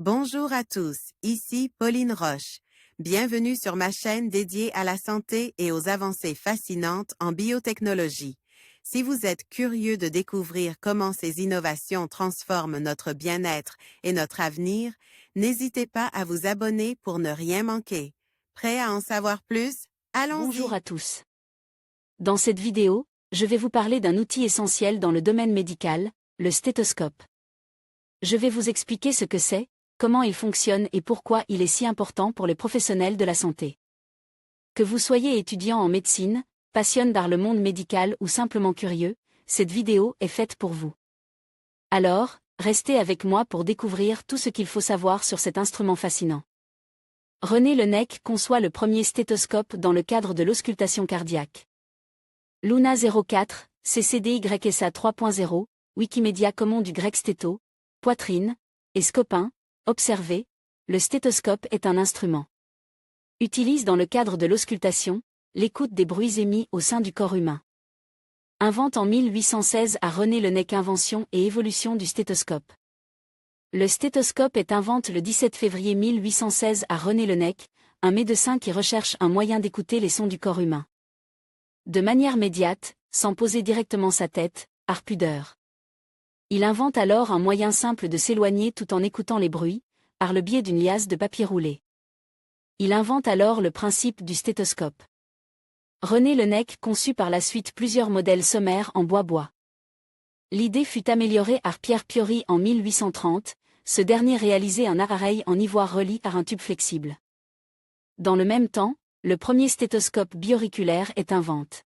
Bonjour à tous, ici Pauline Roche. Bienvenue sur ma chaîne dédiée à la santé et aux avancées fascinantes en biotechnologie. Si vous êtes curieux de découvrir comment ces innovations transforment notre bien-être et notre avenir, n'hésitez pas à vous abonner pour ne rien manquer. Prêt à en savoir plus? Bonjour Allons-y! à tous. Dans cette vidéo, je vais vous parler d'un outil essentiel dans le domaine médical, le stéthoscope. Je vais vous expliquer ce que c'est, comment il fonctionne et pourquoi il est si important pour les professionnels de la santé. Que vous soyez étudiant en médecine, passionné par le monde médical ou simplement curieux, cette vidéo est faite pour vous. Alors, restez avec moi pour découvrir tout ce qu'il faut savoir sur cet instrument fascinant. René Laennec conçoit le premier stéthoscope dans le cadre de l'auscultation cardiaque. Luna 04, CCDYSA 3.0, Wikimedia Common du grec stéto, poitrine, et scopin, observez, le stéthoscope est un instrument. Utilise dans le cadre de l'auscultation, l'écoute des bruits émis au sein du corps humain. Invente en 1816 à René Laennec invention et évolution du stéthoscope. Le stéthoscope est invente le 17 février 1816 à René Laennec, un médecin qui recherche un moyen d'écouter les sons du corps humain. De manière médiate, sans poser directement sa tête, par pudeur. Il invente alors un moyen simple de s'éloigner tout en écoutant les bruits, par le biais d'une liasse de papier roulé. Il invente alors le principe du stéthoscope. René Laennec conçut par la suite plusieurs modèles sommaires en bois-bois. L'idée fut améliorée par Pierre Piori en 1830, ce dernier réalisait un appareil en ivoire relié par un tube flexible. Dans le même temps, le premier stéthoscope biauriculaire est inventé.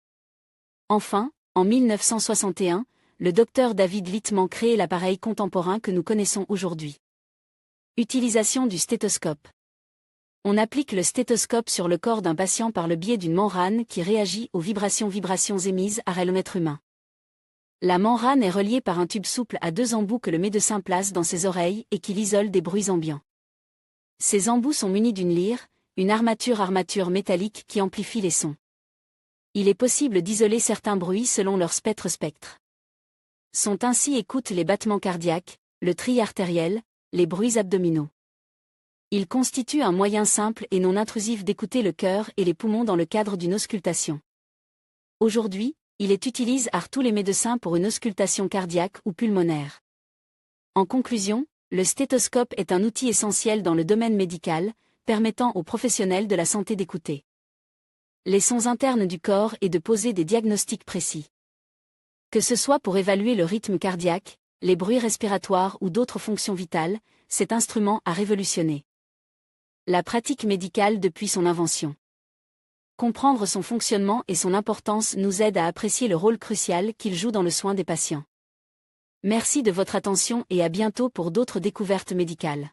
Enfin, en 1961, le docteur David Littmann crée l'appareil contemporain que nous connaissons aujourd'hui. Utilisation du stéthoscope. On applique le stéthoscope sur le corps d'un patient par le biais d'une membrane qui réagit aux vibrations émises par l'être humain. La membrane est reliée par un tube souple à deux embouts que le médecin place dans ses oreilles et qui l'isolent des bruits ambiants. Ces embouts sont munis d'une lyre, une armature métallique qui amplifie les sons. Il est possible d'isoler certains bruits selon leur spectre. Sont ainsi écoutent les battements cardiaques, le tri artériel, les bruits abdominaux. Il constitue un moyen simple et non intrusif d'écouter le cœur et les poumons dans le cadre d'une auscultation. Aujourd'hui, il est utilisé par tous les médecins pour une auscultation cardiaque ou pulmonaire. En conclusion, le stéthoscope est un outil essentiel dans le domaine médical, permettant aux professionnels de la santé d'écouter les sons internes du corps et de poser des diagnostics précis. Que ce soit pour évaluer le rythme cardiaque, les bruits respiratoires ou d'autres fonctions vitales, cet instrument a révolutionné la pratique médicale depuis son invention. Comprendre son fonctionnement et son importance nous aide à apprécier le rôle crucial qu'il joue dans le soin des patients. Merci de votre attention et à bientôt pour d'autres découvertes médicales.